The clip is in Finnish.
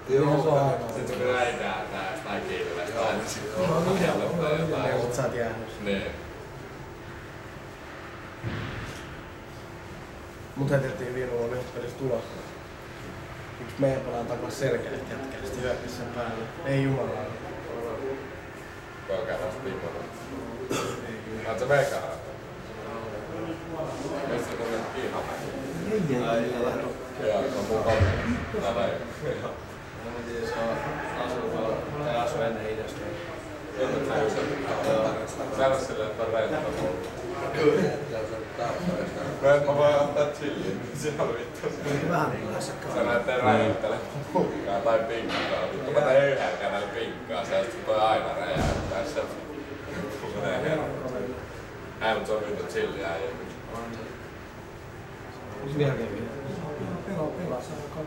Joo. Sitten kun näidään tää jostain kiilevästä aina sitten jotain. Neuvot sä oot jäänyt. Niin. Mut heiteltiin viime vuonna yhdessä pelissä tulos. Yksi meidän pelaa takas selkeästi jätkää, sitten hyökkäsi sen päälle. Ei jumalaa. Kokeillaan sit viimalla. Oot sä veikkaa? Missä mun on kiinaa? Ei. Joo, se on mun kaveri. Tällä ei. Mä tiedä, jos on asu ennen idästä. Säännä silleen, että on reittä mulla. Mä voin ottaa chilliin, se on vittu. Vähän päässäkään. Sä näette räjäyttele punkkaa tai pinkkaa. Vittu mä teen yhden näillä pinkkaa, se toi aina räjäyttää se. Menee hermo. Ei, mut se on vittu chilliä äijä. Vieläkin. Pelaa saa